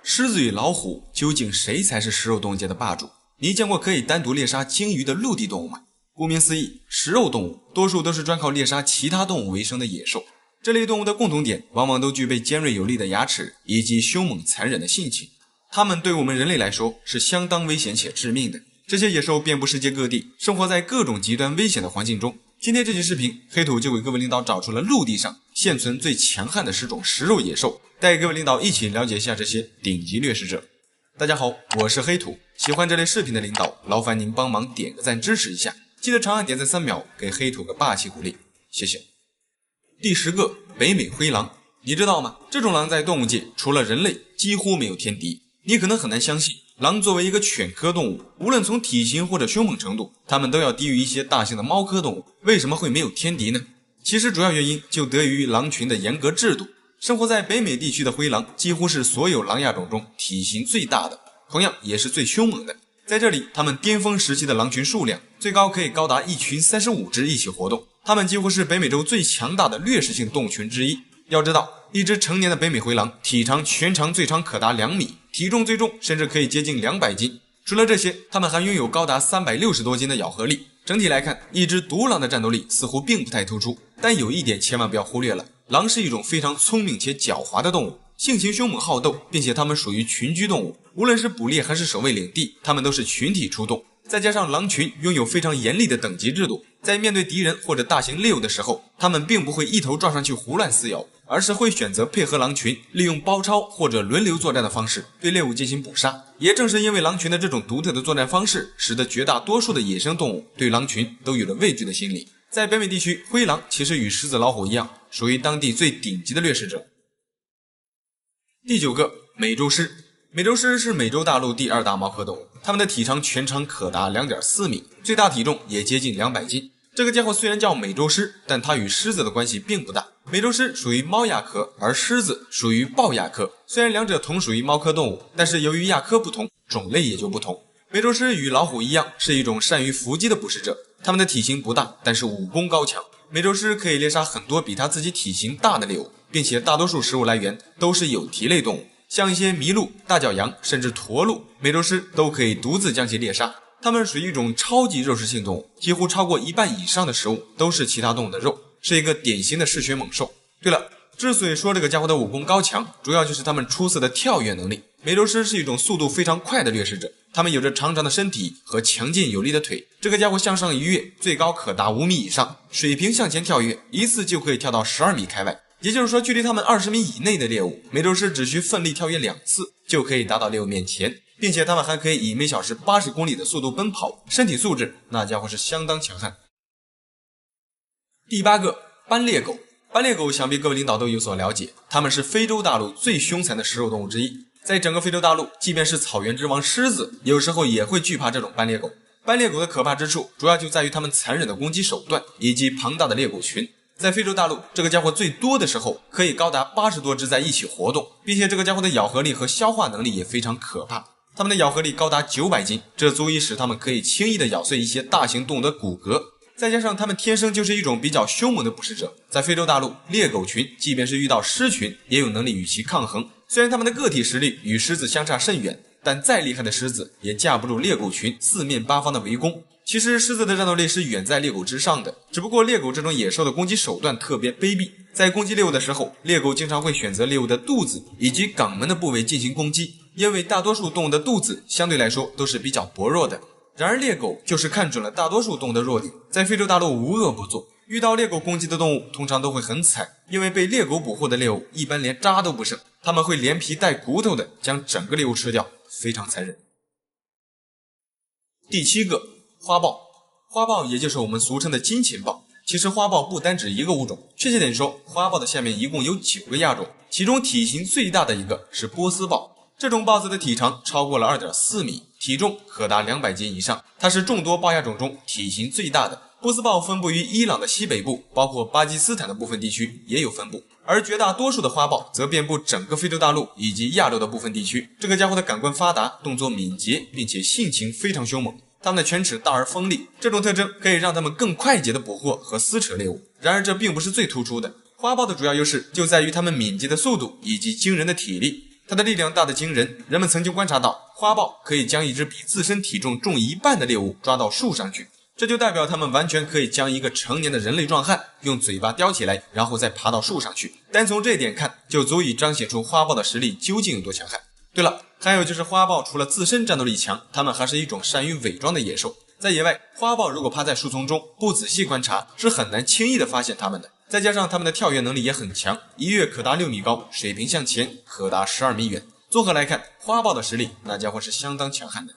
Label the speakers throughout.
Speaker 1: 狮子与老虎究竟谁才是食肉动物界的霸主？你见过可以单独猎杀鲸鱼的陆地动物吗？顾名思义，食肉动物多数都是专靠猎杀其他动物为生的野兽。这类动物的共同点往往都具备尖锐有力的牙齿以及凶猛残忍的性情，它们对我们人类来说是相当危险且致命的。这些野兽遍布世界各地，生活在各种极端危险的环境中。今天这期视频，黑土就给各位领导找出了陆地上现存最强悍的10种食肉野兽，带各位领导一起了解一下这些顶级掠食者。大家好，我是黑土，喜欢这类视频的领导，劳烦您帮忙点个赞支持一下，记得长按点赞3秒，给黑土个霸气鼓励，谢谢。第10个，北美灰狼。你知道吗？这种狼在动物界除了人类几乎没有天敌。你可能很难相信，狼作为一个犬科动物，无论从体型或者凶猛程度，它们都要低于一些大型的猫科动物，为什么会没有天敌呢？其实主要原因就得益于狼群的严格制度。生活在北美地区的灰狼几乎是所有狼亚种中体型最大的，同样也是最凶猛的。在这里，它们巅峰时期的狼群数量最高可以高达一群35只一起活动，它们几乎是北美洲最强大的掠食性动物群之一。要知道，一只成年的北美灰狼体长全长最长可达2米，体重最重甚至可以接近200斤。除了这些，它们还拥有高达360多斤的咬合力。整体来看，一只独狼的战斗力似乎并不太突出，但有一点千万不要忽略了，狼是一种非常聪明且狡猾的动物，性情凶猛好斗，并且它们属于群居动物，无论是捕猎还是守卫领地，它们都是群体出动。再加上狼群拥有非常严厉的等级制度，在面对敌人或者大型猎物的时候，它们并不会一头撞上去胡乱撕咬，而是会选择配合狼群，利用包抄或者轮流作战的方式对猎物进行捕杀。也正是因为狼群的这种独特的作战方式，使得绝大多数的野生动物对狼群都有了畏惧的心理。在北美地区，灰狼其实与狮子老虎一样，属于当地最顶级的掠食者。第9个，美洲狮。美洲狮是美洲大陆第2大猫科动物，它们的体长全长可达 2.4 米，最大体重也接近200斤。这个家伙虽然叫美洲狮，但它与狮子的关系并不大。美洲狮属于猫亚科，而狮子属于豹亚科。虽然两者同属于猫科动物，但是由于亚科不同，种类也就不同。美洲狮与老虎一样，是一种善于伏击的捕食者，它们的体型不大，但是武功高强。美洲狮可以猎杀很多比它自己体型大的猎物，并且大多数食物来源都是有蹄类动物，像一些麋鹿、大角羊甚至驼鹿，美洲狮都可以独自将其猎杀。它们属于一种超级肉食性动物，几乎超过1半以上的食物都是其他动物的肉，是一个典型的嗜血猛兽。对了，之所以说这个家伙的武功高强，主要就是它们出色的跳跃能力。美洲狮是一种速度非常快的掠食者，它们有着长长的身体和强劲有力的腿。这个家伙向上一跃，最高可达5米以上，水平向前跳跃，一次就可以跳到12米开外。也就是说，距离它们20米以内的猎物，美洲狮只需奋力跳跃2次就可以达到猎物面前，并且它们还可以以每小时80公里的速度奔跑，身体素质那家伙是相当强悍。第8个，斑鬣狗。斑鬣狗想必各位领导都有所了解，它们是非洲大陆最凶残的食肉动物之一。在整个非洲大陆，即便是草原之王狮子，有时候也会惧怕这种斑鬣狗。斑鬣狗的可怕之处，主要就在于它们残忍的攻击手段以及庞大的猎狗群。在非洲大陆，这个家伙最多的时候可以高达80多只在一起活动，并且这个家伙的咬合力和消化能力也非常可怕。它们的咬合力高达900斤，这足以使它们可以轻易地咬碎一些大型动物的骨骼。再加上它们天生就是一种比较凶猛的捕食者，在非洲大陆，猎狗群即便是遇到狮群，也有能力与其抗衡。虽然它们的个体实力与狮子相差甚远，但再厉害的狮子也架不住猎狗群四面八方的围攻。其实狮子的战斗力是远在猎狗之上的，只不过猎狗这种野兽的攻击手段特别卑鄙，在攻击猎物的时候，猎狗经常会选择猎物的肚子以及肛门的部位进行攻击，因为大多数动物的肚子相对来说都是比较薄弱的。然而猎狗就是看准了大多数动物的弱点，在非洲大陆无恶不作，遇到猎狗攻击的动物通常都会很惨，因为被猎狗捕获的猎物一般连渣都不剩，它们会连皮带骨头的将整个猎物吃掉，非常残忍。第7个，花豹。花豹也就是我们俗称的金钱豹。其实花豹不单指一个物种，确切点说，花豹的下面一共有9个亚种，其中体型最大的一个是波斯豹。这种豹子的体长超过了 2.4 米，体重可达200斤以上，它是众多豹亚种中体型最大的。波斯豹分布于伊朗的西北部，包括巴基斯坦的部分地区也有分布，而绝大多数的花豹则遍布整个非洲大陆以及亚洲的部分地区。这个家伙的感官发达，动作敏捷，并且性情非常凶猛。它们的犬齿大而锋利，这种特征可以让它们更快捷地捕获和撕扯猎物。然而这并不是最突出的，花豹的主要优势就在于它们敏捷的速度以及惊人的体力。它的力量大得惊人，人们曾经观察到花豹可以将一只比自身体重重1半的猎物抓到树上去，这就代表它们完全可以将一个成年的人类壮汉用嘴巴叼起来，然后再爬到树上去。单从这点看，就足以彰显出花豹的实力究竟有多强悍。对了，还有就是花豹除了自身战斗力强，它们还是一种善于伪装的野兽。在野外，花豹如果趴在树丛中不仔细观察，是很难轻易的发现它们的。再加上它们的跳跃能力也很强，一跃可达6米高，水平向前可达12米远。综合来看，花豹的实力那家伙是相当强悍的。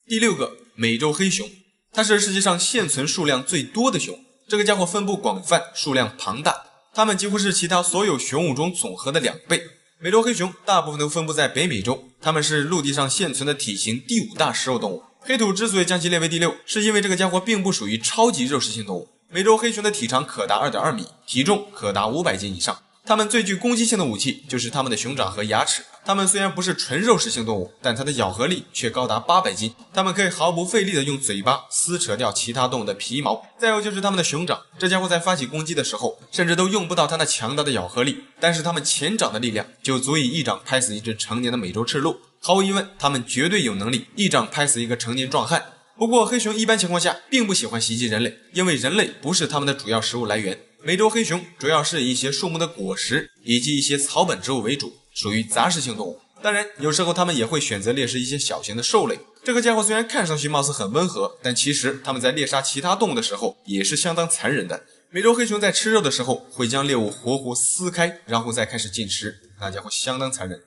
Speaker 1: 第6个，美洲黑熊，它是世界上现存数量最多的熊。这个家伙分布广泛，数量庞大，它们几乎是其他所有熊物种总和的2倍。美洲黑熊大部分都分布在北美洲，它们是陆地上现存的体型第5大食肉动物。黑土之所以将其列为第6，是因为这个家伙并不属于超级肉食性动物。美洲黑熊的体长可达 2.2 米，体重可达500斤以上。它们最具攻击性的武器就是它们的熊掌和牙齿。它们虽然不是纯肉食性动物，但它的咬合力却高达800斤。它们可以毫不费力地用嘴巴撕扯掉其他动物的皮毛。再有就是它们的熊掌，这家伙在发起攻击的时候，甚至都用不到它那强大的咬合力，但是它们前掌的力量就足以一掌拍死一只成年的美洲赤鹿。毫无疑问，它们绝对有能力一掌拍死一个成年壮汉。不过黑熊一般情况下并不喜欢袭击人类，因为人类不是它们的主要食物来源。美洲黑熊主要是以一些树木的果实以及一些草本植物为主，属于杂食性动物。当然，有时候它们也会选择猎食一些小型的兽类。这个家伙虽然看上去貌似很温和，但其实它们在猎杀其他动物的时候也是相当残忍的。美洲黑熊在吃肉的时候会将猎物活活撕开，然后再开始进食，那家伙相当残忍。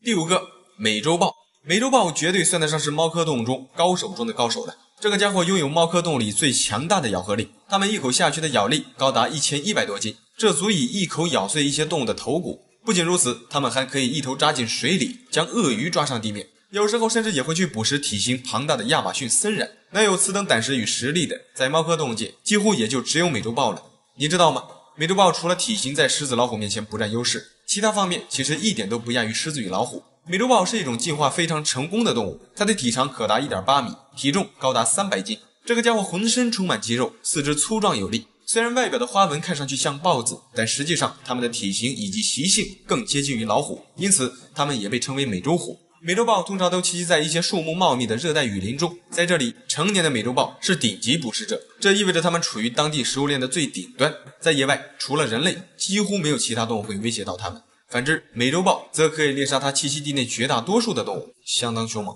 Speaker 1: 第5个，美洲豹。美洲豹绝对算得上是猫科动物中高手中的高手了。这个家伙拥有猫科动物里最强大的咬合力，它们一口下去的咬力高达1100多斤，这足以一口咬碎一些动物的头骨。不仅如此，它们还可以一头扎进水里，将鳄鱼抓上地面，有时候甚至也会去捕食体型庞大的亚马逊森蚺。能有此等胆识与实力的，在猫科动物界几乎也就只有美洲豹了。你知道吗？美洲豹除了体型在狮子老虎面前不占优势，其他方面其实一点都不亚于狮子与老虎。美洲豹是一种进化非常成功的动物，它的体长可达 1.8 米，体重高达300斤。这个家伙浑身充满肌肉，四肢粗壮有力。虽然外表的花纹看上去像豹子，但实际上它们的体型以及习性更接近于老虎，因此它们也被称为美洲虎。美洲豹通常都栖息在一些树木茂密的热带雨林中，在这里，成年的美洲豹是顶级捕食者，这意味着它们处于当地食物链的最顶端。在野外，除了人类，几乎没有其他动物会威胁到它们。反之，美洲豹则可以猎杀它栖息地内绝大多数的动物，相当凶猛。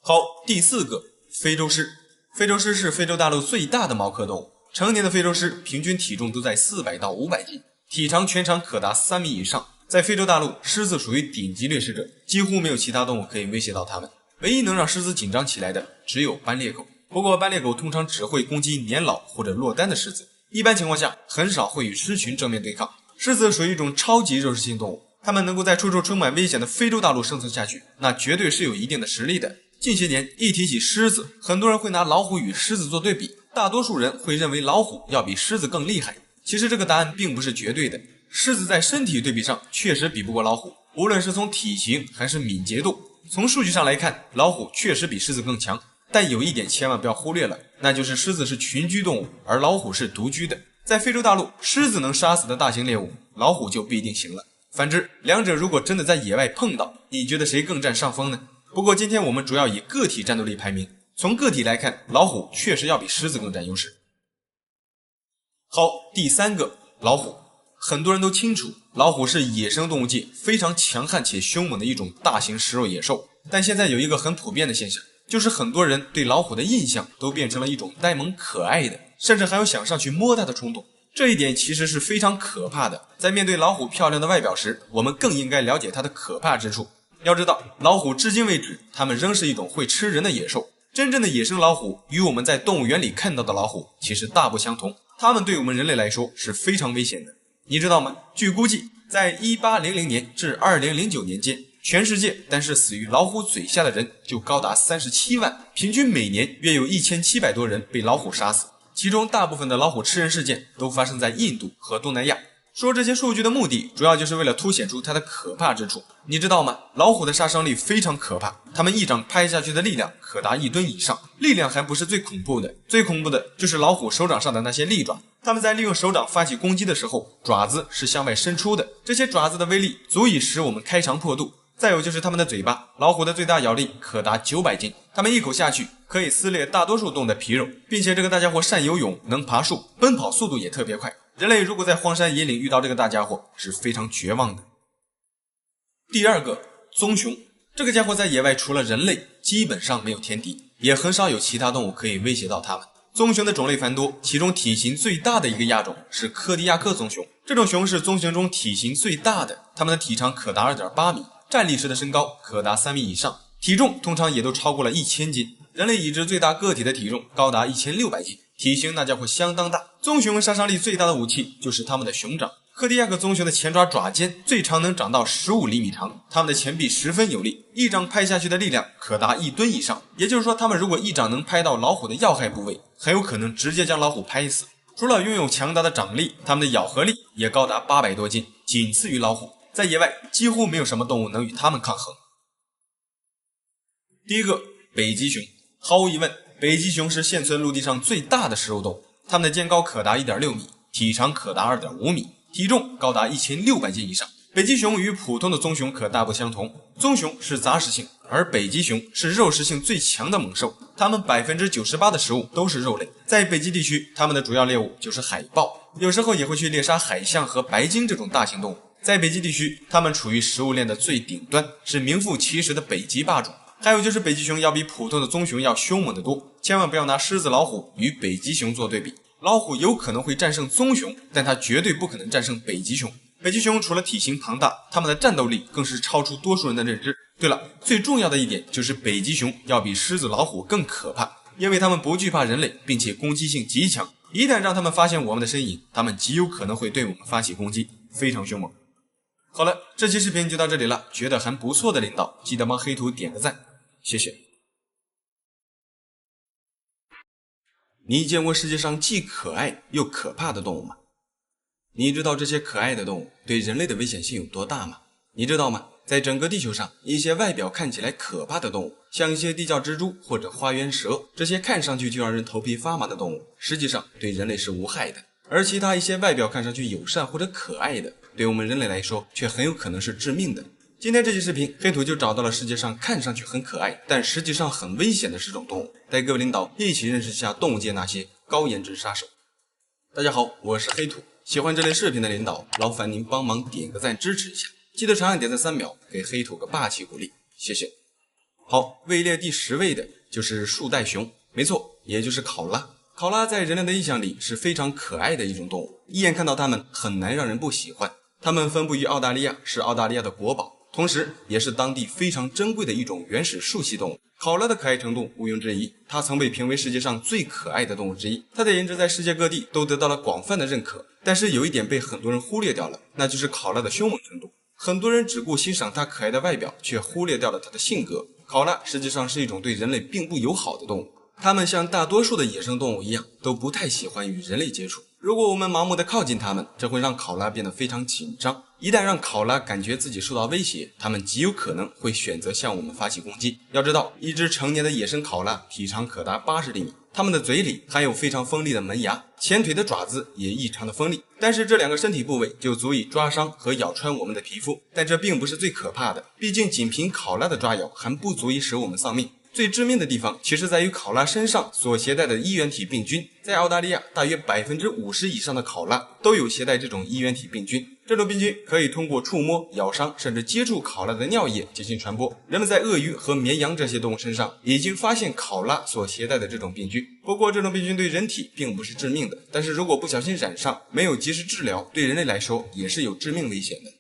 Speaker 1: 好，第4个，非洲狮。非洲狮是非洲大陆最大的猫科动物，成年的非洲狮平均体重都在400到500斤，体长全长可达3米以上。在非洲大陆，狮子属于顶级掠食者，几乎没有其他动物可以威胁到它们。唯一能让狮子紧张起来的只有斑鬣狗，不过斑鬣狗通常只会攻击年老或者落单的狮子，一般情况下很少会与狮群正面对抗。狮子属于一种超级肉食性动物，它们能够在处处充满危险的非洲大陆生存下去，那绝对是有一定的实力的。近些年一提起狮子，很多人会拿老虎与狮子做对比，大多数人会认为老虎要比狮子更厉害。其实这个答案并不是绝对的，狮子在身体对比上确实比不过老虎，无论是从体型还是敏捷度。从数据上来看，老虎确实比狮子更强，但有一点千万不要忽略了，那就是狮子是群居动物，而老虎是独居的。在非洲大陆，狮子能杀死的大型猎物，老虎就不一定行了。反之，两者如果真的在野外碰到，你觉得谁更占上风呢？不过今天我们主要以个体战斗力排名，从个体来看，老虎确实要比狮子更占优势。好，第3个，老虎。很多人都清楚，老虎是野生动物界非常强悍且凶猛的一种大型食肉野兽，但现在有一个很普遍的现象，就是很多人对老虎的印象都变成了一种呆萌可爱的，甚至还有想上去摸它的冲动。这一点其实是非常可怕的。在面对老虎漂亮的外表时，我们更应该了解它的可怕之处。要知道，老虎至今为止，它们仍是一种会吃人的野兽。真正的野生老虎与我们在动物园里看到的老虎其实大不相同，它们对我们人类来说是非常危险的。你知道吗？据估计，在1800年至2009年间，全世界单是死于老虎嘴下的人就高达37万，平均每年约有1700多人被老虎杀死，其中大部分的老虎吃人事件都发生在印度和东南亚。说这些数据的目的，主要就是为了凸显出它的可怕之处。你知道吗？老虎的杀伤力非常可怕，它们一掌拍下去的力量可达1吨以上。力量还不是最恐怖的，最恐怖的就是老虎手掌上的那些利爪。它们在利用手掌发起攻击的时候，爪子是向外伸出的，这些爪子的威力足以使我们开肠破肚。再有就是它们的嘴巴，老虎的最大咬力可达900斤，它们一口下去可以撕裂大多数动物的皮肉，并且这个大家伙善游泳，能爬树，奔跑速度也特别快。人类如果在荒山野岭遇到这个大家伙是非常绝望的。第二个，棕熊，这个家伙在野外除了人类基本上没有天敌，也很少有其他动物可以威胁到它们。棕熊的种类繁多，其中体型最大的一个亚种是科迪亚克棕熊，这种熊是棕熊中体型最大的，它们的体长可达 2.8 米，站立时的身高可达3米以上，体重通常也都超过了1000斤，人类已知最大个体的体重高达1600斤，体型那家伙相当大。棕熊杀伤力最大的武器就是它们的熊掌，科迪亚克棕熊的前爪爪尖最长能长到15厘米长，它们的前臂十分有力，一掌拍下去的力量可达1吨以上，也就是说它们如果一掌能拍到老虎的要害部位，很有可能直接将老虎拍死。除了拥有强大的掌力，它们的咬合力也高达800多斤，仅次于老虎，在野外几乎没有什么动物能与它们抗衡。第一个，北极熊。毫无疑问，北极熊是现存陆地上最大的食肉动物，它们的肩高可达 1.6 米，体长可达 2.5 米，体重高达1600斤以上。北极熊与普通的棕熊可大不相同，棕熊是杂食性，而北极熊是肉食性最强的猛兽，它们 98% 的食物都是肉类。在北极地区，它们的主要猎物就是海豹，有时候也会去猎杀海象和白鲸这种大型动物。在北极地区，它们处于食物链的最顶端，是名副其实的北极霸主。还有就是北极熊要比普通的棕熊要凶猛得多，千万不要拿狮子老虎与北极熊做对比。老虎有可能会战胜棕熊，但它绝对不可能战胜北极熊。北极熊除了体型庞大，它们的战斗力更是超出多数人的认知。对了，最重要的一点就是北极熊要比狮子老虎更可怕，因为它们不惧怕人类，并且攻击性极强。一旦让它们发现我们的身影，它们极有可能会对我们发起攻击，非常凶猛。好了，这期视频就到这里了，觉得还不错的领导，记得帮黑土点个赞，谢谢。你见过世界上既可爱又可怕的动物吗？你知道这些可爱的动物对人类的危险性有多大吗？你知道吗？在整个地球上，一些外表看起来可怕的动物，像一些地窖蜘蛛或者花园蛇，这些看上去就让人头皮发麻的动物，实际上对人类是无害的。而其他一些外表看上去友善或者可爱的，对我们人类来说却很有可能是致命的。今天这期视频，黑土就找到了世界上看上去很可爱，但实际上很危险的10种动物，带各位领导一起认识一下动物界那些高颜值杀手。大家好，我是黑土，喜欢这类视频的领导，劳烦您帮忙点个赞支持一下，记得长按点赞3秒，给黑土个霸气鼓励，谢谢。好，位列第10位的就是树袋熊，没错，也就是考拉。考拉在人类的印象里是非常可爱的一种动物，一眼看到它们很难让人不喜欢。它们分布于澳大利亚，是澳大利亚的国宝，同时也是当地非常珍贵的一种原始树系动物。考拉的可爱程度毋庸置疑，它曾被评为世界上最可爱的动物之一，它的颜值在世界各地都得到了广泛的认可。但是有一点被很多人忽略掉了，那就是考拉的凶猛程度。很多人只顾欣赏它可爱的外表，却忽略掉了它的性格。考拉实际上是一种对人类并不友好的动物，它们像大多数的野生动物一样，都不太喜欢与人类接触。如果我们盲目的靠近它们，这会让考拉变得非常紧张。一旦让考拉感觉自己受到威胁，它们极有可能会选择向我们发起攻击。要知道，一只成年的野生考拉体长可达80厘米，它们的嘴里含有非常锋利的门牙，前腿的爪子也异常的锋利。但是这2个身体部位就足以抓伤和咬穿我们的皮肤，但这并不是最可怕的，毕竟仅凭考拉的抓咬还不足以使我们丧命。最致命的地方其实在于考拉身上所携带的衣原体病菌。在澳大利亚，大约 50% 以上的考拉都有携带这种衣原体病菌。这种病菌可以通过触摸、咬伤甚至接触考拉的尿液进行传播。人们在鳄鱼和绵羊这些动物身上已经发现考拉所携带的这种病菌。不过这种病菌对人体并不是致命的，但是如果不小心染上，没有及时治疗，对人类来说也是有致命危险的。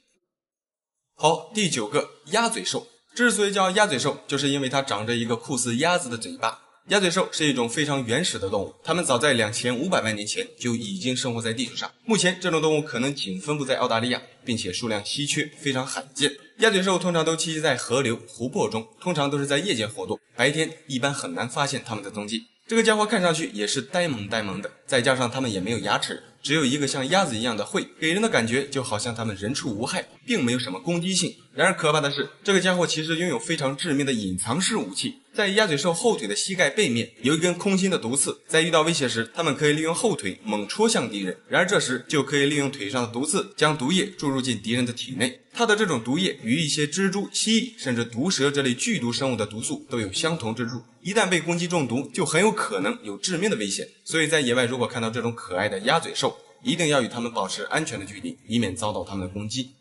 Speaker 1: 好，第9个，鸭嘴兽。之所以叫鸭嘴兽，就是因为它长着一个酷似鸭子的嘴巴。鸭嘴兽是一种非常原始的动物，它们早在2500万年前就已经生活在地球上。目前这种动物可能仅分布在澳大利亚，并且数量稀缺，非常罕见。鸭嘴兽通常都栖息在河流、湖泊中，通常都是在夜间活动，白天一般很难发现它们的踪迹。这个家伙看上去也是呆萌呆萌的，再加上它们也没有牙齿，只有一个像鸭子一样的喙，给人的感觉就好像它们人畜无害，并没有什么攻击性。然而可怕的是，这个家伙其实拥有非常致命的隐藏式武器，在鸭嘴兽后腿的膝盖背面有一根空心的毒刺，在遇到威胁时，它们可以利用后腿猛戳向敌人，然而这时就可以利用腿上的毒刺将毒液注入进敌人的体内。它的这种毒液与一些蜘蛛、蜥蜴甚至毒蛇这类剧毒生物的毒素都有相同之处，一旦被攻击中毒，就很有可能有致命的危险。所以在野外如果看到这种可爱的鸭嘴兽，一定要与它们保持安全的距离，以免遭到它们的攻击。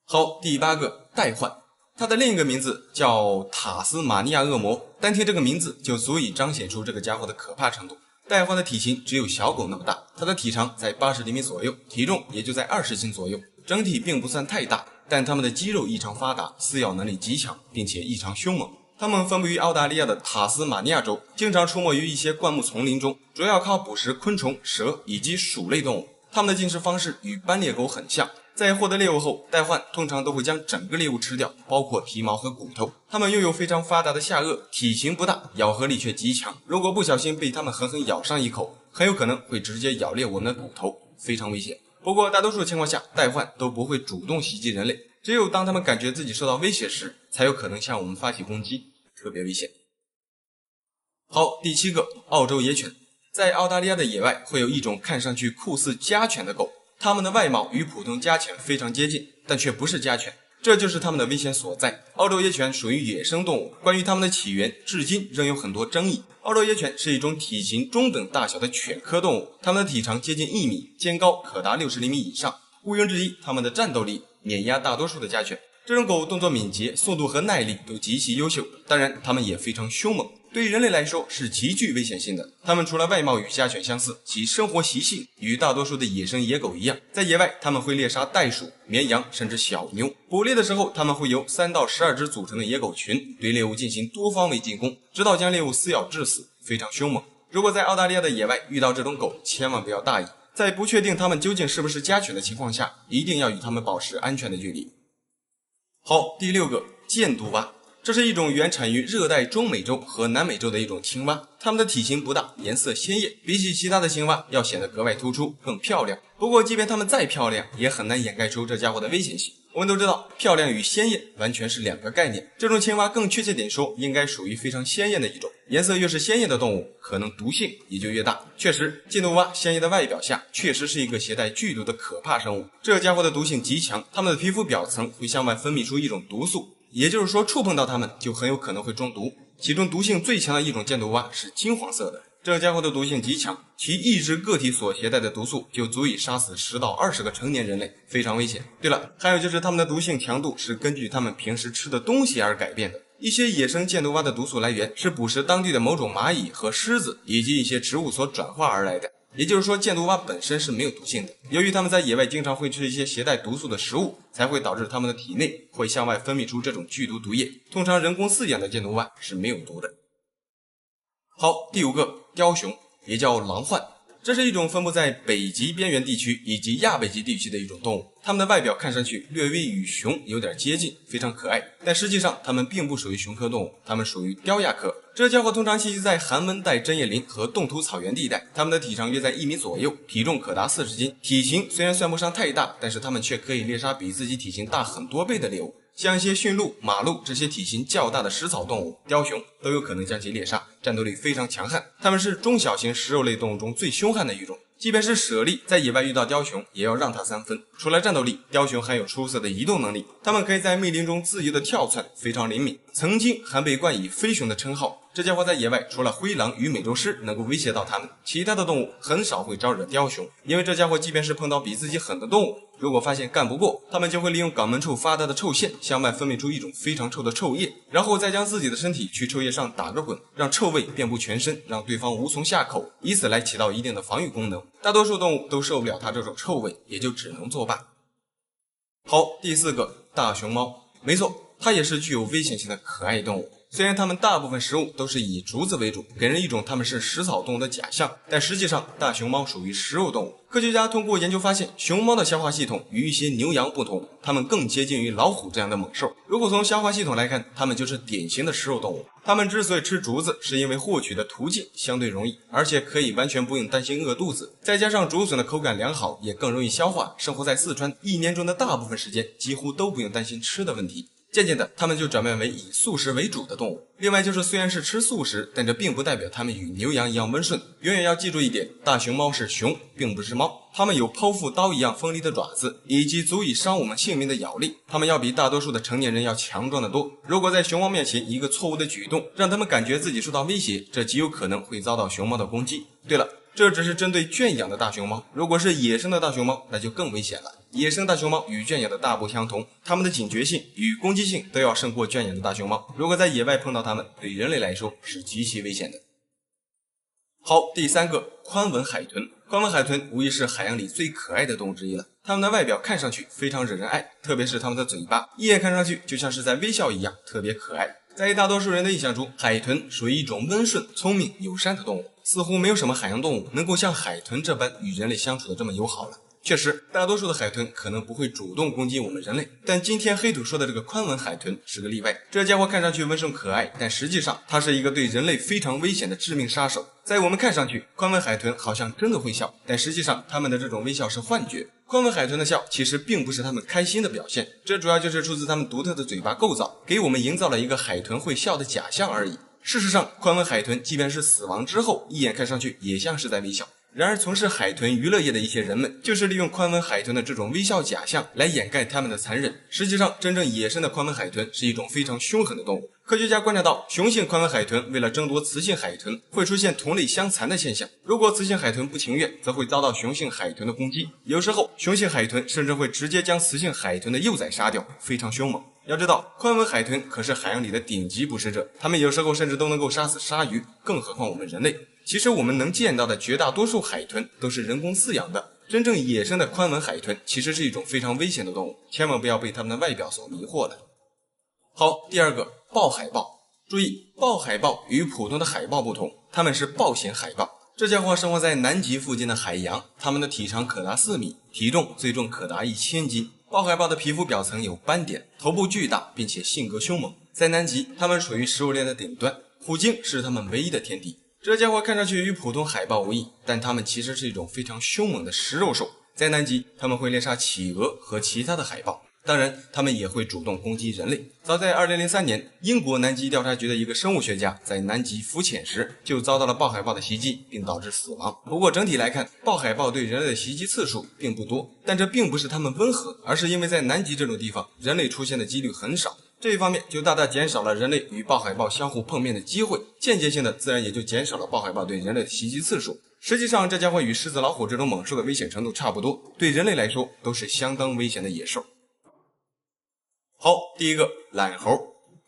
Speaker 1: 好，第8个代换，它的另一个名字叫塔斯马尼亚恶魔，单听这个名字就足以彰显出这个家伙的可怕程度。代换的体型只有小狗那么大，它的体长在80厘米左右，体重也就在20斤左右，整体并不算太大，但它们的肌肉异常发达，撕咬能力极强，并且异常凶猛。它们分布于澳大利亚的塔斯马尼亚州，经常出没于一些灌木丛林中，主要靠捕食昆虫、蛇以及鼠类动物。它们的进食方式与斑鬣狗很像，在获得猎物后，代换通常都会将整个猎物吃掉，包括皮毛和骨头。它们拥有非常发达的下颚，体型不大，咬合力却极强。如果不小心被它们狠狠咬上一口，很有可能会直接咬裂我们的骨头，非常危险。不过大多数情况下，代换都不会主动袭击人类，只有当他们感觉自己受到威胁时，才有可能向我们发起攻击，特别危险。好，第7个澳洲野犬。在澳大利亚的野外会有一种看上去酷似家犬的狗，它们的外貌与普通家犬非常接近，但却不是家犬，这就是它们的危险所在。澳洲野犬属于野生动物，关于它们的起源至今仍有很多争议。澳洲野犬是一种体型中等大小的犬科动物，它们的体长接近1米，肩高可达60厘米以上，毋庸置疑，它们的战斗力碾压大多数的家犬。这种狗动作敏捷，速度和耐力都极其优秀，当然它们也非常凶猛，对于人类来说是极具危险性的。它们除了外貌与家犬相似，其生活习性与大多数的野生野狗一样，在野外它们会猎杀袋鼠、绵羊甚至小牛。捕猎的时候，它们会由3到12只组成的野狗群对猎物进行多方位进攻，直到将猎物撕咬致死，非常凶猛。如果在澳大利亚的野外遇到这种狗，千万不要大意，在不确定它们究竟是不是家犬的情况下，一定要与它们保持安全的距离。好，第6个箭毒蛙，这是一种原产于热带中美洲和南美洲的一种青蛙，它们的体型不大，颜色鲜艳，比起其他的青蛙要显得格外突出，更漂亮。不过即便它们再漂亮，也很难掩盖出这家伙的危险性。我们都知道，漂亮与鲜艳完全是两个概念，这种青蛙更确切点说，应该属于非常鲜艳的一种。颜色越是鲜艳的动物，可能毒性也就越大。确实，箭毒蛙鲜艳的外表下，确实是一个携带剧毒的可怕生物。这家伙的毒性极强，它们的皮肤表层会向外分泌出一种毒素，也就是说，触碰到它们就很有可能会中毒。其中毒性最强的一种箭毒蛙是金黄色的，这家伙的毒性极强，其一只个体所携带的毒素就足以杀死10到20个成年人类，非常危险。对了，还有就是它们的毒性强度是根据它们平时吃的东西而改变的。一些野生箭毒蛙的毒素来源是捕食当地的某种蚂蚁和狮子以及一些植物所转化而来的，也就是说箭毒蛙本身是没有毒性的。由于它们在野外经常会吃一些携带毒素的食物，才会导致它们的体内会向外分泌出这种剧毒毒液。通常人工饲养的箭毒蛙是没有毒的。好，第5个雕熊，也叫狼獾，这是一种分布在北极边缘地区以及亚北极地区的一种动物。它们的外表看上去略微与熊有点接近，非常可爱，但实际上它们并不属于熊科动物，它们属于雕亚科。这家伙通常栖息在寒温带针叶林和冻土草原地带，它们的体长约在1米左右，体重可达40斤。体型虽然算不上太大，但是它们却可以猎杀比自己体型大很多倍的猎物。像一些驯鹿、马鹿这些体型较大的食草动物，雕熊都有可能将其猎杀，战斗力非常强悍。它们是中小型食肉类动物中最凶悍的一种，即便是舍利在野外遇到雕熊，也要让它3分。除了战斗力，雕熊还有出色的移动能力，它们可以在密林中自由的跳窜，非常灵敏，曾经还被冠以飞熊的称号。这家伙在野外除了灰狼与美洲狮能够威胁到它们，其他的动物很少会招惹雕熊，因为这家伙即便是碰到比自己狠的动物，如果发现干不过，它们就会利用肛门处发达的臭腺向外分泌出一种非常臭的臭液，然后再将自己的身体去臭液上打个滚，让臭味遍布全身，让对方无从下口，以此来起到一定的防御功能。大多数动物都受不了它这种臭味，也就只能作罢。好，第4个大熊猫，没错，它也是具有危险性的可爱动物。虽然它们大部分食物都是以竹子为主，给人一种它们是食草动物的假象，但实际上大熊猫属于食肉动物。科学家通过研究发现，熊猫的消化系统与一些牛羊不同，它们更接近于老虎这样的猛兽。如果从消化系统来看，它们就是典型的食肉动物。它们之所以吃竹子，是因为获取的途径相对容易，而且可以完全不用担心饿肚子。再加上竹笋的口感良好，也更容易消化。生活在四川，一年中的大部分时间几乎都不用担心吃的问题。渐渐的，它们就转变为以素食为主的动物。另外就是虽然是吃素食，但这并不代表它们与牛羊一样温顺。永远要记住一点，大熊猫是熊，并不是猫。它们有剖腹刀一样锋利的爪子，以及足以伤我们性命的咬力。它们要比大多数的成年人要强壮得多。如果在熊猫面前一个错误的举动，让它们感觉自己受到威胁，这极有可能会遭到熊猫的攻击。对了，这只是针对圈养的大熊猫，如果是野生的大熊猫，那就更危险了。野生大熊猫与圈养的大不相同，它们的警觉性与攻击性都要胜过圈养的大熊猫。如果在野外碰到它们，对人类来说是极其危险的。好，第三个，宽吻海豚。宽吻海豚无疑是海洋里最可爱的动物之一了，它们的外表看上去非常惹人爱，特别是它们的嘴巴，一眼看上去就像是在微笑一样，特别可爱。在大多数人的印象中，海豚属于一种温顺、聪明、友善的动物，似乎没有什么海洋动物能够像海豚这般与人类相处的这么友好了。确实，大多数的海豚可能不会主动攻击我们人类，但今天黑土说的这个宽吻海豚是个例外。这家伙看上去温顺可爱，但实际上它是一个对人类非常危险的致命杀手。在我们看上去，宽吻海豚好像真的会笑，但实际上它们的这种微笑是幻觉。宽吻海豚的笑其实并不是它们开心的表现，这主要就是出自它们独特的嘴巴构造，给我们营造了一个海豚会笑的假象而已。事实上，宽吻海豚即便是死亡之后，一眼看上去也像是在微笑。然而从事海豚娱乐业的一些人们，就是利用宽吻海豚的这种微笑假象来掩盖它们的残忍。实际上，真正野生的宽吻海豚是一种非常凶狠的动物。科学家观察到，雄性宽吻海豚为了争夺雌性海豚，会出现同类相残的现象。如果雌性海豚不情愿，则会遭到雄性海豚的攻击。有时候，雄性海豚甚至会直接将雌性海豚的幼崽杀掉，非常凶猛。要知道，宽吻海豚可是海洋里的顶级捕食者，它们有时候甚至都能够杀死鲨鱼，更何况我们人类。其实我们能见到的绝大多数海豚都是人工饲养的，真正野生的宽吻海豚其实是一种非常危险的动物，千万不要被它们的外表所迷惑了。好，第二个，豹海豹。注意，豹海豹与普通的海豹不同，它们是豹型海豹。这家伙生活在南极附近的海洋，它们的体长可达4米，体重最重可达1000斤。豹海豹的皮肤表层有斑点，头部巨大，并且性格凶猛。在南极，它们处于食物链的顶端，虎鲸是它们唯一的天敌。这家伙看上去与普通海豹无异，但它们其实是一种非常凶猛的食肉兽。在南极，它们会猎杀企鹅和其他的海豹，当然，它们也会主动攻击人类。早在2003年，英国南极调查局的一个生物学家在南极浮潜时，就遭到了豹海豹的袭击，并导致死亡。不过整体来看，豹海豹对人类的袭击次数并不多，但这并不是它们温和，而是因为在南极这种地方，人类出现的几率很少。这一方面就大大减少了人类与豹海豹相互碰面的机会，间接性的自然也就减少了豹海豹对人类的袭击次数。实际上，这家伙与狮子、老虎这种猛兽的危险程度差不多，对人类来说都是相当危险的野兽。好，第一个，懒猴。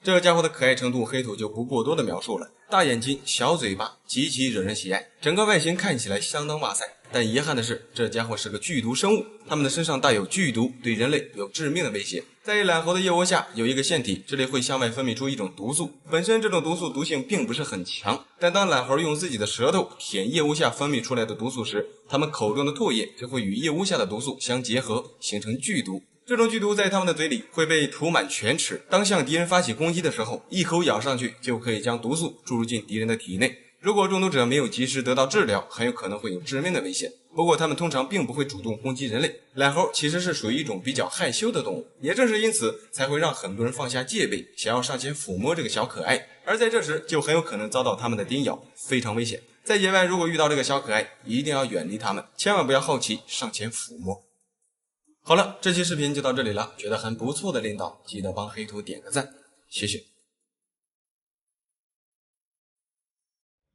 Speaker 1: 这个家伙的可爱程度，黑土就不过多的描述了。大眼睛、小嘴巴，极其惹人喜爱，整个外形看起来相当哇塞。但遗憾的是，这家伙是个剧毒生物，它们的身上带有剧毒，对人类有致命的威胁。在懒猴的腋窝下有一个腺体，这里会向外分泌出一种毒素。本身这种毒素毒性并不是很强，但当懒猴用自己的舌头舔腋窝下分泌出来的毒素时，它们口中的唾液就会与腋窝下的毒素相结合，形成剧毒。这种剧毒在他们的嘴里会被涂满全齿，当向敌人发起攻击的时候，一口咬上去就可以将毒素注入进敌人的体内。如果中毒者没有及时得到治疗，很有可能会有致命的危险。不过他们通常并不会主动攻击人类。懒猴其实是属于一种比较害羞的动物，也正是因此才会让很多人放下戒备，想要上前抚摸这个小可爱，而在这时就很有可能遭到他们的叮咬，非常危险。在野外如果遇到这个小可爱，一定要远离他们，千万不要好奇上前抚摸。好了，这期视频就到这里了，觉得还不错的领导记得帮黑土点个赞，谢谢。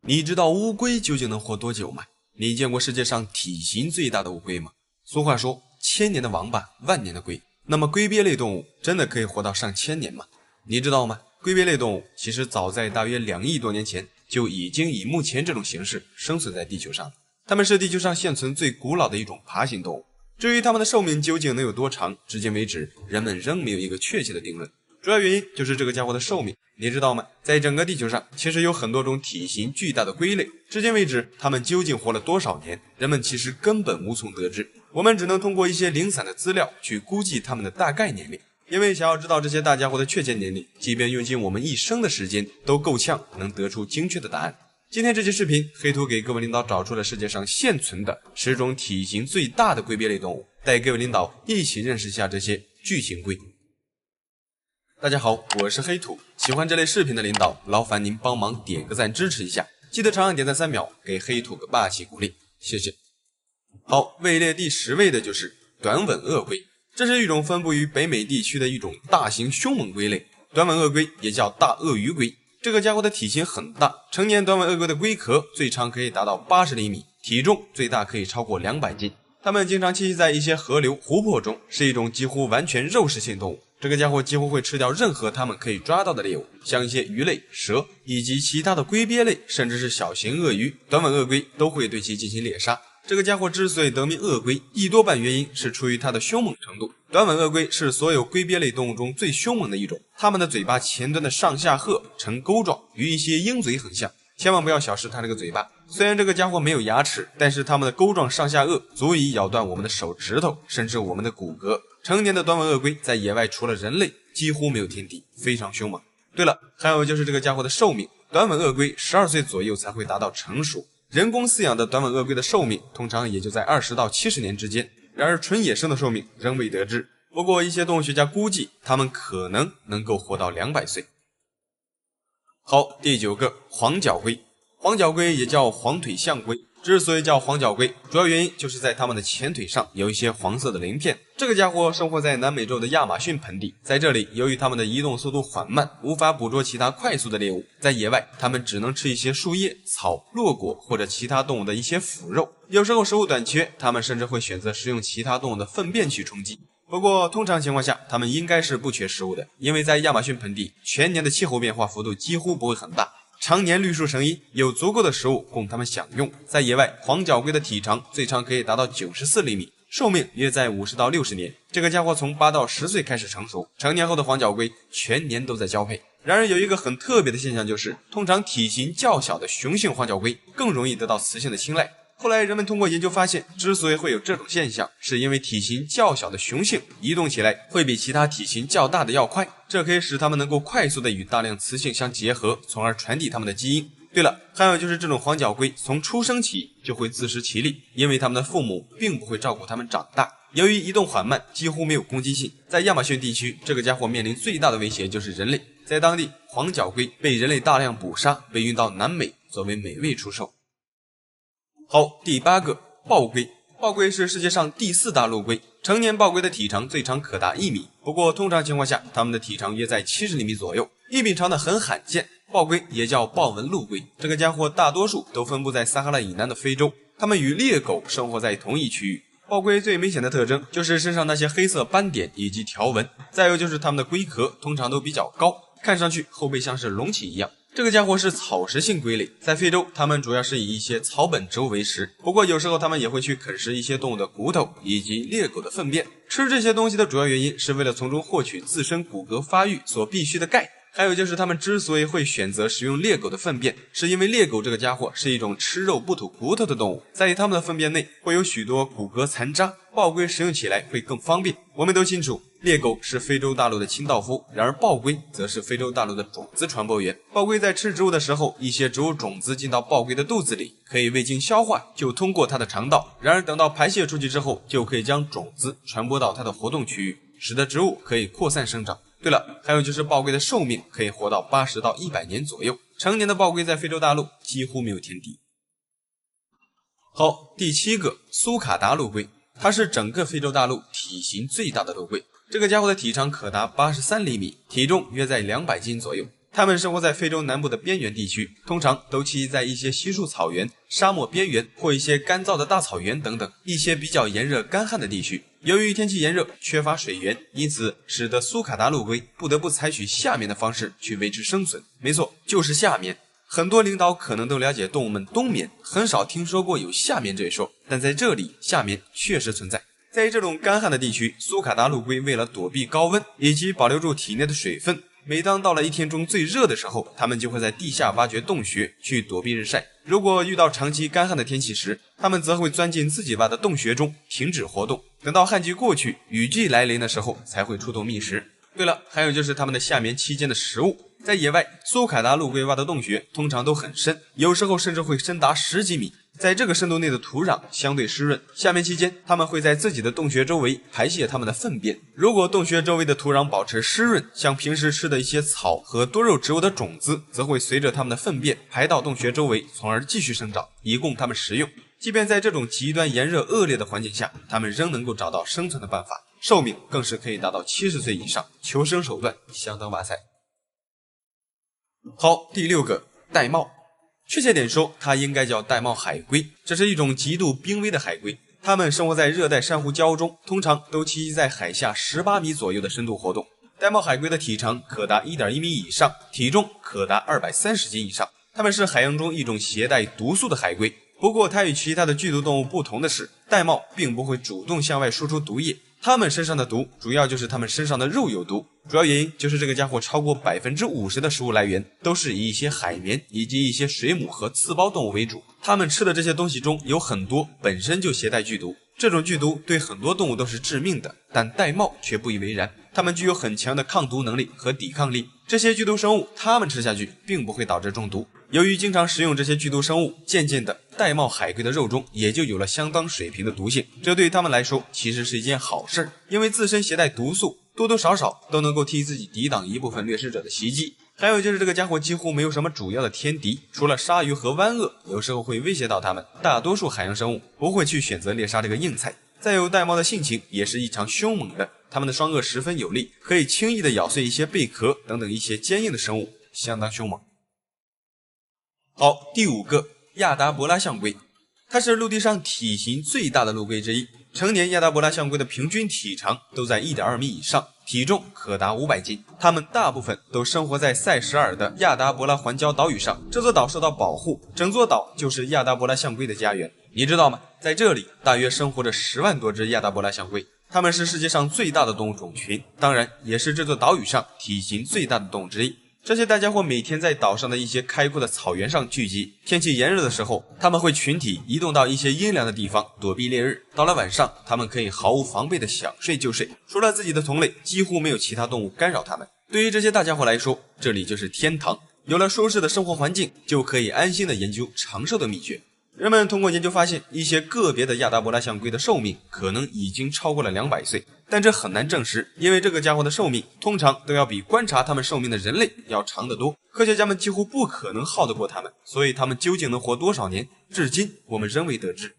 Speaker 1: 你知道乌龟究竟能活多久吗？你见过世界上体型最大的乌龟吗？俗话说1000年的王八，万年的龟。那么龟鳖类动物真的可以活到上千年吗？你知道吗？龟鳖类动物其实早在大约2亿多年前就已经以目前这种形式生存在地球上了。它们是地球上现存最古老的一种爬行动物。至于它们的寿命究竟能有多长，至今为止人们仍没有一个确切的定论。
Speaker 2: 主要原因就是这个家伙的寿命。你知道吗？在整个地球上，其实有很多种体型巨大的龟类，至今为止，它们究竟活了多少年，人们其实根本无从得知。我们只能通过一些零散的资料去估计它们的大概年龄。因为想要知道这些大家伙的确切年龄，即便用尽我们一生的时间，都够呛能得出精确的答案。今天这期视频，黑土给各位领导找出了世界上现存的10种体型最大的龟鳖类动物，带各位领导一起认识一下这些巨型龟。大家好，我是黑土，喜欢这类视频的领导，劳烦您帮忙点个赞支持一下，记得长按点赞3秒，给黑土个霸气鼓励，谢谢。好，位列第10位的就是短吻鳄龟，这是一种分布于北美地区的一种大型凶猛龟类。短吻鳄龟也叫大鳄鱼龟，这个家伙的体型很大，成年短吻鳄龟的龟壳最长可以达到80厘米，体重最大可以超过200斤。它们经常栖息在一些河流、湖泊中，是一种几乎完全肉食性动物。这个家伙几乎会吃掉任何它们可以抓到的猎物，像一些鱼类、蛇以及其他的龟鳖类，甚至是小型鳄鱼，短吻鳄龟都会对其进行猎杀。这个家伙之所以得名鳄龟，一多半原因是出于它的凶猛程度。短吻鳄龟是所有龟鳖类动物中最凶猛的一种，它们的嘴巴前端的上下颌呈钩状，与一些鹰嘴很像。千万不要小视它这个嘴巴，虽然这个家伙没有牙齿，但是它们的钩状上下颚足以咬断我们的手指头，甚至我们的骨骼。成年的短吻鳄龟在野外除了人类几乎没有天敌，非常凶猛。对了，还有就是这个家伙的寿命，短吻鳄龟12岁左右才会达到成熟。人工饲养的短吻鳄龟的寿命通常也就在20到70年之间，然而纯野生的寿命仍未得知。不过一些动物学家估计，它们可能够活到200岁。好，第9个黄角龟。黄角龟也叫黄腿象龟，之所以叫黄角龟，主要原因就是在它们的前腿上有一些黄色的鳞片。这个家伙生活在南美洲的亚马逊盆地，在这里由于它们的移动速度缓慢，无法捕捉其他快速的猎物，在野外它们只能吃一些树叶、草、落果或者其他动物的一些腐肉。有时候食物短缺，它们甚至会选择食用其他动物的粪便去充饥。不过通常情况下，它们应该是不缺食物的，因为在亚马逊盆地全年的气候变化幅度几乎不会很大，常年绿树成荫，有足够的食物供它们享用。在野外，黄角龟的体长最长可以达到94厘米，寿命约在50到60年。这个家伙从8到10岁开始成熟，成年后的黄角龟全年都在交配。然而有一个很特别的现象，就是通常体型较小的雄性黄角龟更容易得到雌性的青睐。后来人们通过研究发现，之所以会有这种现象，是因为体型较小的雄性移动起来会比其他体型较大的要快，这可以使它们能够快速的与大量雌性相结合，从而传递它们的基因。对了，还有就是这种黄角龟从出生起就会自食其力，因为它们的父母并不会照顾它们长大。由于移动缓慢，几乎没有攻击性，在亚马逊地区，这个家伙面临最大的威胁就是人类。在当地，黄角龟被人类大量捕杀，被运到南美作为美味出售。好，第8个豹龟。豹龟是世界上第4大陆龟，成年豹龟的体长最长可达1米，不过通常情况下，它们的体长约在70厘米左右，1米长的很罕见。豹龟也叫豹纹陆龟，这个家伙大多数都分布在撒哈拉以南的非洲，它们与猎狗生活在同一区域。豹龟最明显的特征就是身上那些黑色斑点以及条纹，再有就是它们的龟壳通常都比较高，看上去后背像是隆起一样。这个家伙是草食性龟类，在非洲它们主要是以一些草本植物为食，不过有时候它们也会去啃食一些动物的骨头以及猎狗的粪便。吃这些东西的主要原因是为了从中获取自身骨骼发育所必需的钙，还有就是它们之所以会选择食用猎狗的粪便，是因为猎狗这个家伙是一种吃肉不吐骨头的动物，在它们的粪便内会有许多骨骼残渣，豹龟食用起来会更方便。我们都清楚，猎狗是非洲大陆的清道夫，然而豹龟则是非洲大陆的种子传播源。豹龟在吃植物的时候，一些植物种子进到豹龟的肚子里，可以未经消化就通过它的肠道，然而等到排泄出去之后，就可以将种子传播到它的活动区域，使得植物可以扩散生长。对了，还有就是豹龟的寿命可以活到80到100年左右，成年的豹龟在非洲大陆几乎没有天敌。好，第7个苏卡达陆龟，它是整个非洲大陆体型最大的陆龟，这个家伙的体长可达83厘米，体重约在200斤左右。它们生活在非洲南部的边缘地区，通常都栖息在一些稀树草原、沙漠边缘或一些干燥的大草原等等一些比较炎热干旱的地区。由于天气炎热，缺乏水源，因此使得苏卡达陆龟不得不采取夏眠的方式去维持生存。没错，就是夏眠。很多领导可能都了解动物们冬眠，很少听说过有夏眠这一说，但在这里夏眠确实存在。在这种干旱的地区，苏卡达陆龟为了躲避高温以及保留住体内的水分，每当到了一天中最热的时候，它们就会在地下挖掘洞穴去躲避日晒。如果遇到长期干旱的天气时，它们则会钻进自己挖的洞穴中停止活动，等到旱季过去，雨季来临的时候才会出洞觅食。对了，还有就是它们的夏眠期间的食物。在野外，苏卡达陆龟挖的洞穴通常都很深，有时候甚至会深达10几米。在这个深度内的土壤相对湿润，夏眠期间它们会在自己的洞穴周围排泄它们的粪便。如果洞穴周围的土壤保持湿润，像平时吃的一些草和多肉植物的种子则会随着它们的粪便排到洞穴周围，从而继续生长，以供它们食用。即便在这种极端炎热恶劣的环境下，它们仍能够找到生存的办法，寿命更是可以达到70岁以上，求生手段相当哇塞。好，第6个，玳瑁。确切点说，它应该叫玳瑁海龟，这是一种极度濒危的海龟。它们生活在热带珊瑚礁中，通常都栖息在海下18米左右的深度活动。玳瑁海龟的体长可达 1.1 米以上，体重可达230斤以上。它们是海洋中一种携带毒素的海龟。不过它与其他的剧毒动物不同的是，玳瑁并不会主动向外输出毒液，它们身上的毒主要就是它们身上的肉有毒。主要原因就是这个家伙超过 50% 的食物来源都是以一些海绵以及一些水母和刺胞动物为主，它们吃的这些东西中有很多本身就携带剧毒，这种剧毒对很多动物都是致命的，但玳瑁却不以为然，它们具有很强的抗毒能力和抵抗力。这些剧毒生物它们吃下去并不会导致中毒，由于经常食用这些剧毒生物，渐渐的玳瑁海龟的肉中也就有了相当水平的毒性，这对于它们来说其实是一件好事，因为自身携带毒素，多多少少都能够替自己抵挡一部分掠食者的袭击。还有就是这个家伙几乎没有什么主要的天敌，除了鲨鱼和湾鳄有时候会威胁到它们，大多数海洋生物不会去选择猎杀这个硬菜。再有玳瑁的性情也是异常凶猛的，它们的双颚十分有力，可以轻易的咬碎一些贝壳等等一些坚硬的生物，相当凶猛。好，第5个，亚达伯拉象龟。它是陆地上体型最大的陆龟之一，成年亚达伯拉象龟的平均体长都在 1.2 米以上，体重可达500斤。它们大部分都生活在塞舌尔的亚达伯拉环礁岛屿上，这座岛受到保护，整座岛就是亚达伯拉象龟的家园。你知道吗？在这里大约生活着10万多只亚达伯拉象龟，它们是世界上最大的动物种群，当然也是这座岛屿上体型最大的动物之一。这些大家伙每天在岛上的一些开阔的草原上聚集，天气炎热的时候，他们会群体移动到一些阴凉的地方躲避烈日。到了晚上，他们可以毫无防备的想睡就睡，除了自己的同类，几乎没有其他动物干扰他们。对于这些大家伙来说，这里就是天堂，有了舒适的生活环境，就可以安心的研究长寿的秘诀。人们通过研究发现，一些个别的亚达伯拉象龟的寿命可能已经超过了200岁，但这很难证实，因为这个家伙的寿命通常都要比观察他们寿命的人类要长得多，科学家们几乎不可能耗得过他们，所以他们究竟能活多少年，至今我们仍未得知。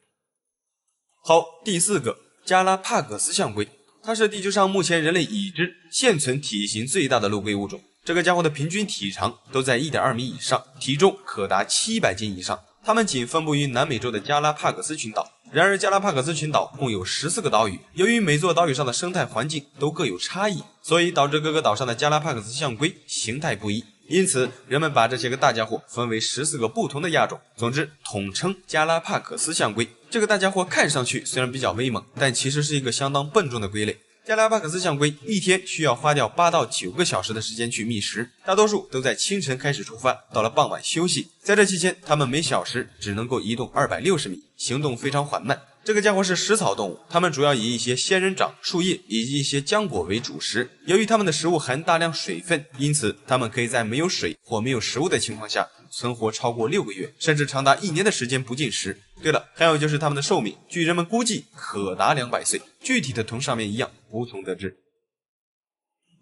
Speaker 2: 好，第4个，加拉帕戈斯象龟。它是地球上目前人类已知现存体型最大的陆龟物种，这个家伙的平均体长都在 1.2 米以上，体重可达700斤以上。它们仅分布于南美洲的加拉帕戈斯群岛，然而加拉帕戈斯群岛共有14个岛屿，由于每座岛屿上的生态环境都各有差异，所以导致各个岛上的加拉帕戈斯象龟形态不一，因此人们把这些个大家伙分为14个不同的亚种，总之统称加拉帕戈斯象龟。这个大家伙看上去虽然比较威猛，但其实是一个相当笨重的龟类。加拉帕戈斯象龟一天需要花掉8到9个小时的时间去觅食，大多数都在清晨开始出发，到了傍晚休息。在这期间，它们每小时只能够移动260米，行动非常缓慢。这个家伙是食草动物，它们主要以一些仙人掌、树叶以及一些浆果为主食。由于它们的食物含大量水分，因此它们可以在没有水或没有食物的情况下存活超过6个月，甚至长达1年的时间不进食。对了，还有就是它们的寿命，据人们估计可达200岁，具体的同上面一样，无从得知。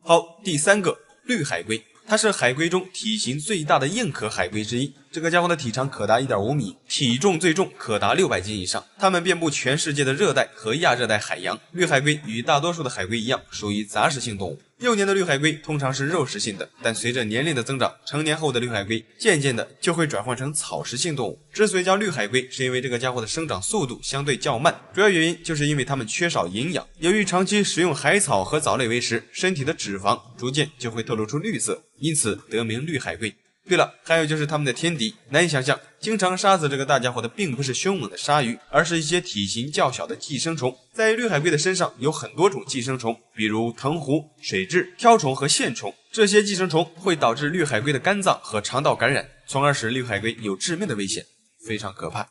Speaker 2: 好，第3个，绿海龟。它是海龟中体型最大的硬壳海龟之一，这个家伙的体长可达 1.5 米，体重最重可达600斤以上。它们遍布全世界的热带和亚热带海洋。绿海龟与大多数的海龟一样，属于杂食性动物。幼年的绿海龟通常是肉食性的，但随着年龄的增长，成年后的绿海龟渐渐的就会转换成草食性动物。之所以叫绿海龟，是因为这个家伙的生长速度相对较慢，主要原因就是因为它们缺少营养。由于长期食用海草和藻类为食，身体的脂肪逐渐就会透露出绿色，因此得名绿海龟。对了，还有就是他们的天敌，难以想象，经常杀死这个大家伙的并不是凶猛的鲨鱼，而是一些体型较小的寄生虫。在绿海龟的身上有很多种寄生虫，比如藤壶、水蛭、挑虫和线虫。这些寄生虫会导致绿海龟的肝脏和肠道感染，从而使绿海龟有致命的危险，非常可怕。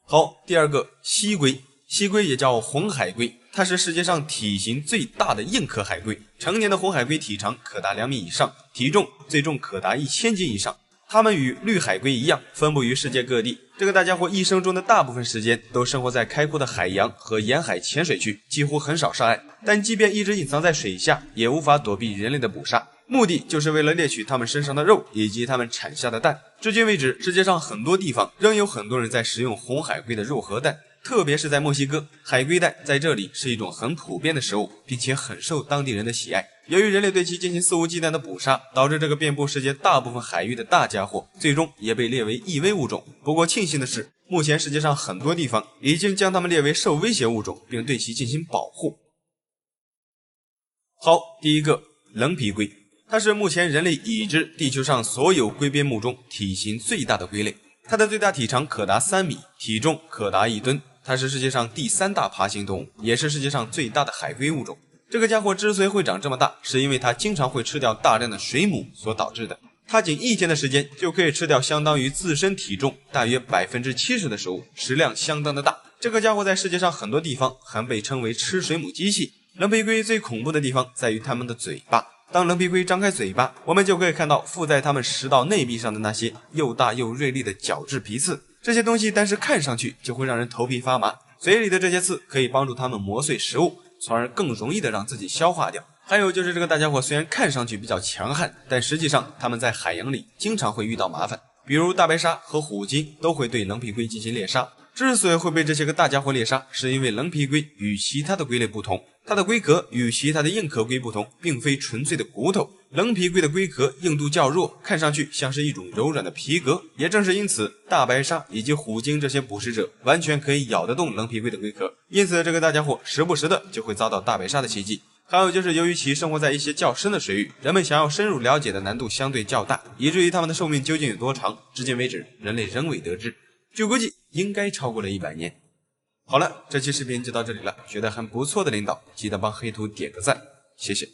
Speaker 2: 好，第二个，蜥龟。蜥龟也叫红海龟，它是世界上体型最大的硬壳海龟。成年的红海龟体长可达2米以上，体重最重可达1000斤以上。它们与绿海龟一样，分布于世界各地。这个大家伙一生中的大部分时间都生活在开阔的海洋和沿海浅水区，几乎很少上岸。但即便一直隐藏在水下，也无法躲避人类的捕杀。目的就是为了猎取它们身上的肉以及它们产下的蛋。至今为止，世界上很多地方仍有很多人在食用红海龟的肉和蛋。特别是在墨西哥，海龟蛋在这里是一种很普遍的食物，并且很受当地人的喜爱。由于人类对其进行肆无忌惮的捕杀，导致这个遍布世界大部分海域的大家伙最终也被列为易危物种。不过庆幸的是，目前世界上很多地方已经将它们列为受威胁物种，并对其进行保护。好，第一个，棱皮龟，它是目前人类已知地球上所有龟边目中体型最大的龟类，它的最大体长可达3米，体重可达1吨。它是世界上第3大爬行动物，也是世界上最大的海龟物种。这个家伙之所以会长这么大，是因为它经常会吃掉大量的水母所导致的。它仅1天的时间就可以吃掉相当于自身体重大约70%的食物，食量相当的大。这个家伙在世界上很多地方还被称为吃水母机器。棱皮龟最恐怖的地方在于它们的嘴巴。当棱皮龟张开嘴巴，我们就可以看到附在它们食道内壁上的那些又大又锐利的角质皮刺。这些东西单是看上去就会让人头皮发麻，嘴里的这些刺可以帮助它们磨碎食物，从而更容易的让自己消化掉。还有就是这个大家伙虽然看上去比较强悍，但实际上它们在海洋里经常会遇到麻烦，比如大白鲨和虎鲸都会对棱皮龟进行猎杀。之所以会被这些个大家伙猎杀，是因为棱皮龟与其他的龟类不同，它的龟壳与其他的硬壳龟不同，并非纯粹的骨头。棱皮龟的龟壳硬度较弱，看上去像是一种柔软的皮革。也正是因此，大白鲨以及虎鲸这些捕食者完全可以咬得动棱皮龟的龟壳，因此这个大家伙时不时的就会遭到大白鲨的袭击。还有就是由于其生活在一些较深的水域，人们想要深入了解的难度相对较大，以至于它们的寿命究竟有多长，至今为止人类仍未得知。据估计应该超过了100年。好了，这期视频就到这里了，觉得还不错的领导记得帮黑图点个赞，谢谢。